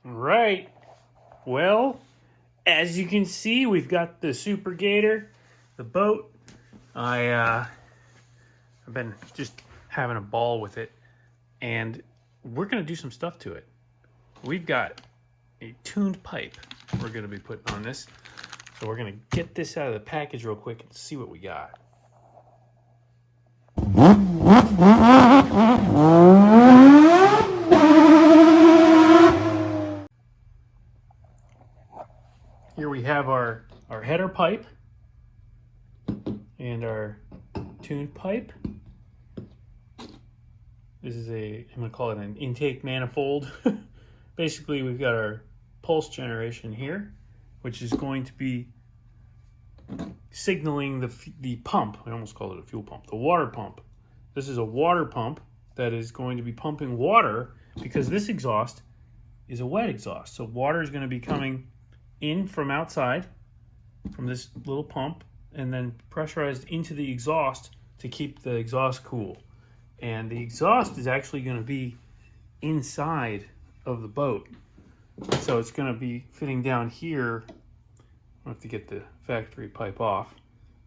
Right. Well, as you can see, we've got the Super Gator, the boat. I've been just having a ball with it, and we're gonna do some stuff to it. We've got a tuned pipe we're gonna be putting on this, so we're gonna get this out of the package real quick and see what we got. Here we have our header pipe and our tuned pipe. This is I'm gonna call it an intake manifold. Basically, we've got our pulse generation here, which is going to be signaling the pump. I almost called it a fuel pump, the water pump. This is a water pump that is going to be pumping water because this exhaust is a wet exhaust. So water is going to be coming in from outside from this little pump and then pressurized into the exhaust to keep the exhaust cool. And the exhaust is actually going to be inside of the boat. So it's going to be fitting down here. I have to get the factory pipe off,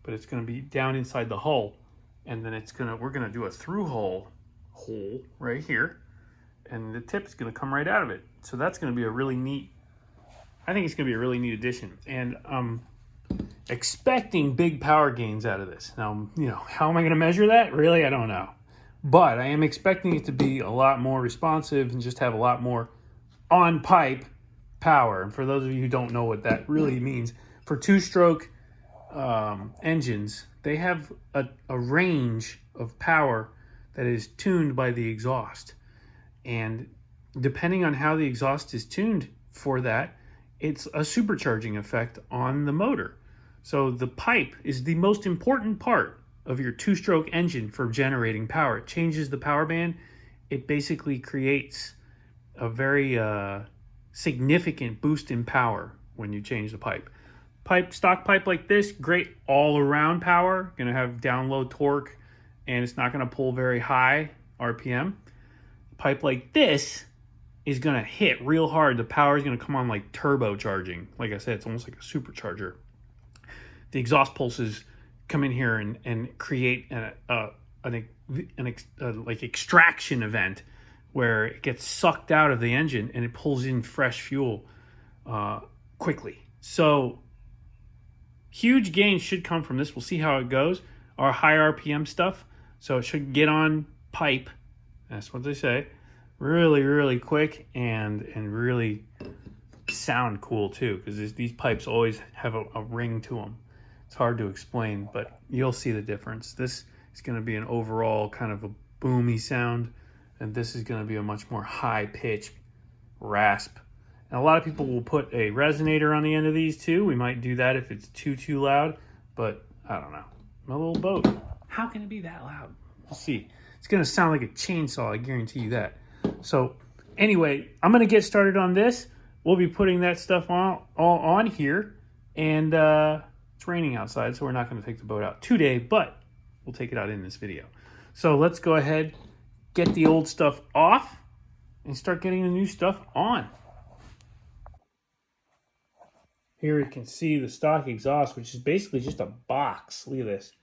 but it's going to be down inside the hull. And then we're going to do a through hole right here. And the tip is going to come right out of it. So that's going to be I think it's going to be a really neat addition. And I'm expecting big power gains out of this. Now, how am I going to measure that? Really, I don't know. But I am expecting it to be a lot more responsive and just have a lot more on-pipe power. And for those of you who don't know what that really means, for two-stroke engines, they have a range of power that is tuned by the exhaust. And depending on how the exhaust is tuned for that, it's a supercharging effect on the motor. So the pipe is the most important part of your two-stroke engine for generating power. It changes the power band. It basically creates a very significant boost in power when you change the pipe. Stock pipe like this, great all-around power. Going to have down-low torque, and it's not going to pull very high RPM. Pipe like this is going to hit real hard. The power is going to come on like turbocharging. Like I said, it's almost like a supercharger. The exhaust pulses come in here and create like extraction event where it gets sucked out of the engine and it pulls in fresh fuel quickly. So huge gains should come from this. We'll see how it goes. Our high RPM stuff, so it should get on pipe. That's what they say. Really, really quick and really sound cool too, because these pipes always have a ring to them. It's hard to explain, but you'll see the difference. This is going to be an overall kind of a boomy sound, and this is going to be a much more high-pitched rasp. And a lot of people will put a resonator on the end of these too. We might do that if it's too loud, but I don't know. My little boat. How can it be that loud? We'll see. It's going to sound like a chainsaw, I guarantee you that. So anyway, I'm going to get started on this. We'll be putting that stuff all on here, and it's raining outside, so we're not going to take the boat out today, but we'll take it out in this video. So let's go ahead, get the old stuff off, and start getting the new stuff on. Here you can see the stock exhaust, which is basically just a box. Look at this.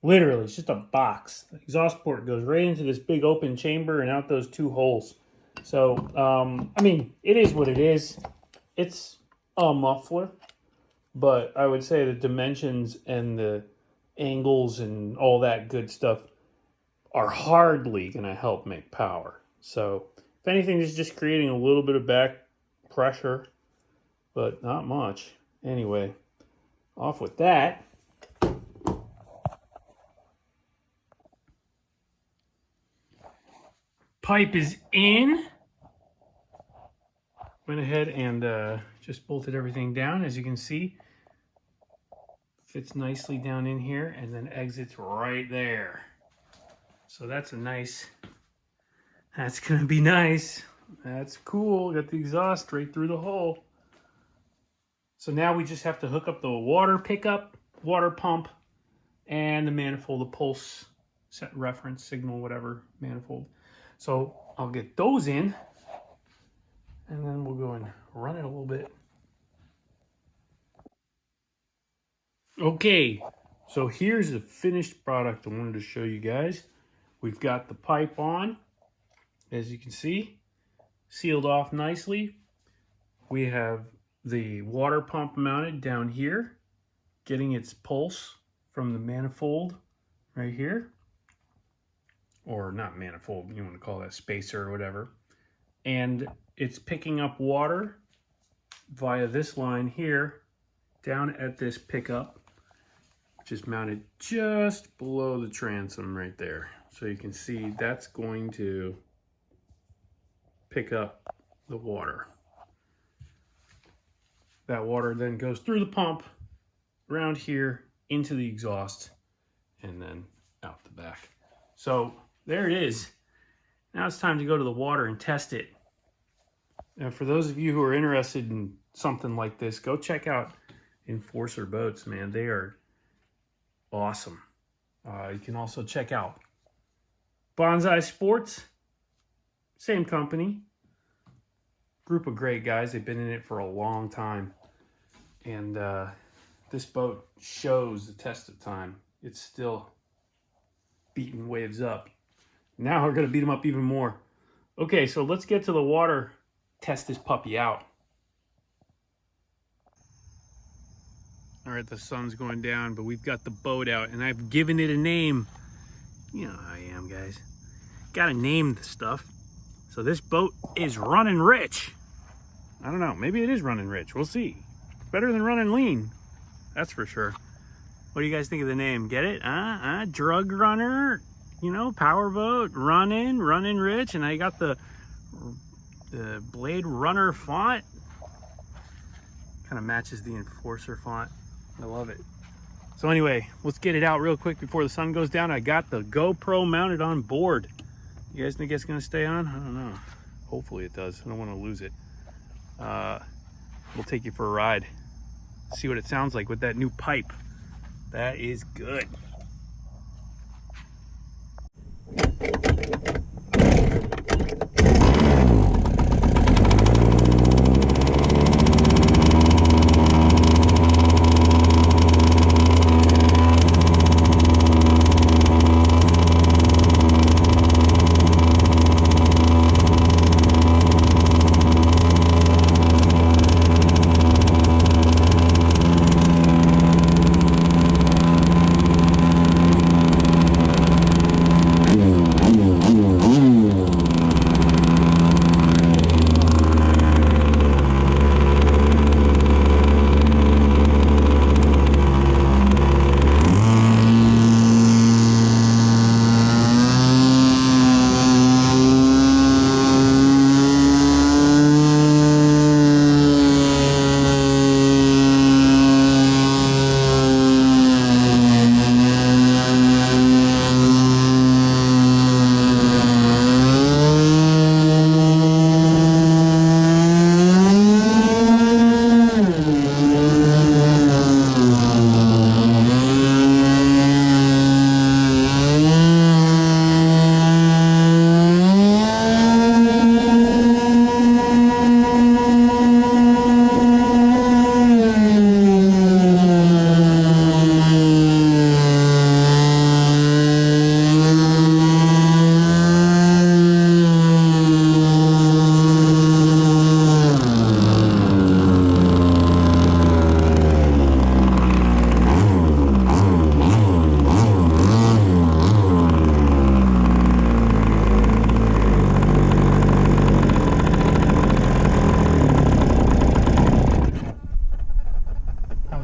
Literally, it's just a box. The exhaust port goes right into this big open chamber and out those two holes. So, I mean, it is what it is. It's a muffler, but I would say the dimensions and the angles and all that good stuff are hardly going to help make power. So, if anything, it's just creating a little bit of back pressure, but not much. Anyway, off with that. Pipe is in. Went ahead and just bolted everything down. As you can see, fits nicely down in here and then exits right there. So that's that's gonna be nice. That's cool. Got the exhaust right through the hole. So now we just have to hook up the water pickup, water pump, and the manifold, the pulse set reference signal, whatever manifold. So I'll get those in, And then we'll go and run it a little bit. Okay, so here's the finished product I wanted to show you guys. We've got the pipe on, as you can see, sealed off nicely. We have the water pump mounted down here, getting its pulse from the manifold right here. Or not manifold, you want to call that spacer or whatever. And it's picking up water via this line here down at this pickup, which is mounted just below the transom right there. So you can see that's going to pick up the water. That water then goes through the pump, around here, into the exhaust, and then out the back. So there it is. Now it's time to go to the water and test it. And for those of you who are interested in something like this, go check out Enforcer boats, man. They are awesome. You can also check out Bonsai Sports, same company. Group of great guys. They've been in it for a long time. And this boat shows the test of time. It's still beating waves up. Now we're going to beat them up even more. Okay, so let's get to the water, test this puppy out. All right, the sun's going down, but we've got the boat out, and I've given it a name. You know how I am, guys. Got to name the stuff. So this boat is running rich. I don't know, maybe it is running rich. We'll see. It's better than running lean, that's for sure. What do you guys think of the name? Get it? Drug runner, you know, powerboat, running rich, and I got the Blade Runner font. Kind of matches the Enforcer font. I love it. So anyway, let's get it out real quick before the sun goes down. I got the GoPro mounted on board. You guys think it's gonna stay on? I don't know. Hopefully it does. I don't want to lose it. We'll take you for a ride. See what it sounds like with that new pipe. That is good.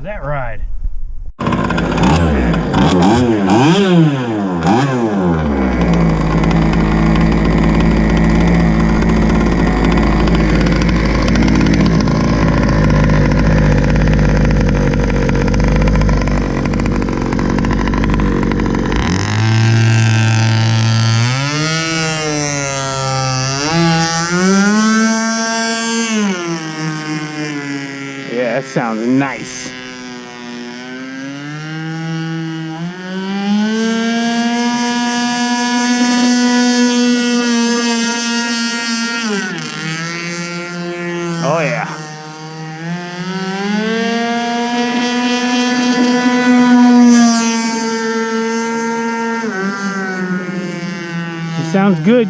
That ride. Yeah, that sounds nice. sounds good.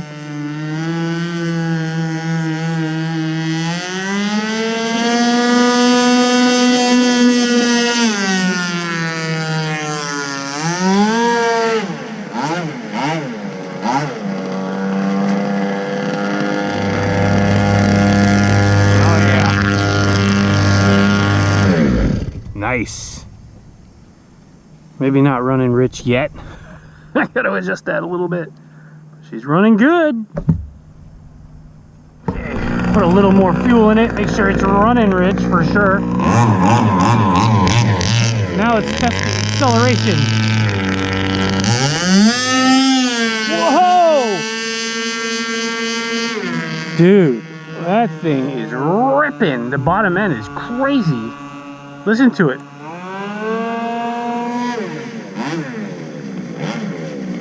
Nice. Maybe not running rich yet. I gotta adjust that a little bit. She's running good. Put a little more fuel in it. Make sure it's running rich for sure. Now let's test the acceleration. Whoa! Dude, that thing is ripping. The bottom end is crazy. Listen to it.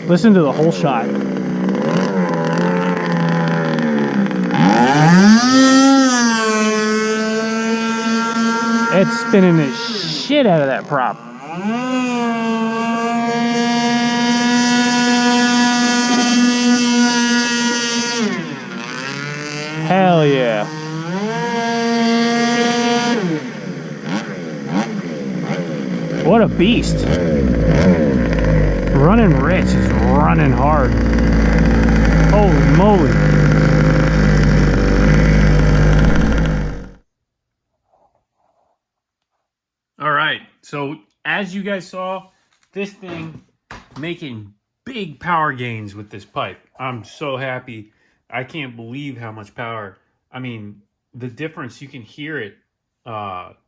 Listen to the whole shot. It's spinning the shit out of that prop. Hell yeah. What a beast. Running rich is running hard. Holy moly. All right, so as you guys saw, this thing making big power gains with this pipe. I'm so happy. I can't believe how much power. I mean, the difference, you can hear it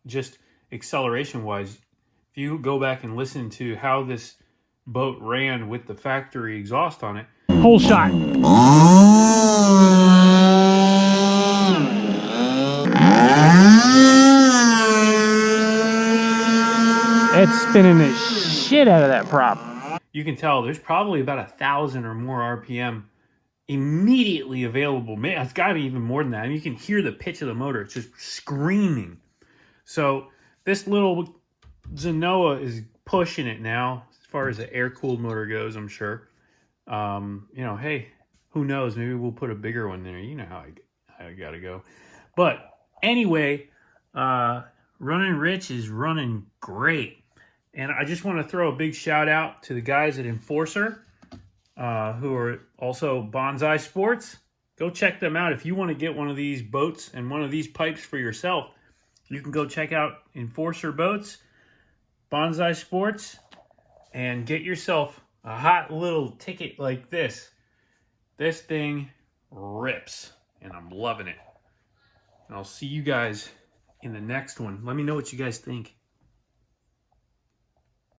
just acceleration wise. If you go back and listen to how this boat ran with the factory exhaust on it. Whole shot. It's spinning the shit out of that prop. You can tell there's probably about 1,000 or more RPM immediately available. Man, it's got to be even more than that. And you can hear the pitch of the motor. It's just screaming. So this little Genoa is pushing it now as far as the air-cooled motor goes, I'm sure. You know, hey, who knows? Maybe we'll put a bigger one there. You know how I got to go. But anyway, running rich is running great. And I just want to throw a big shout out to the guys at Enforcer, who are also Bonsai Sports. Go check them out. If you want to get one of these boats and one of these pipes for yourself, you can go check out Enforcer Boats, Bonsai Sports, and get yourself a hot little ticket like this. This thing rips, and I'm loving it. And I'll see you guys in the next one. Let me know what you guys think.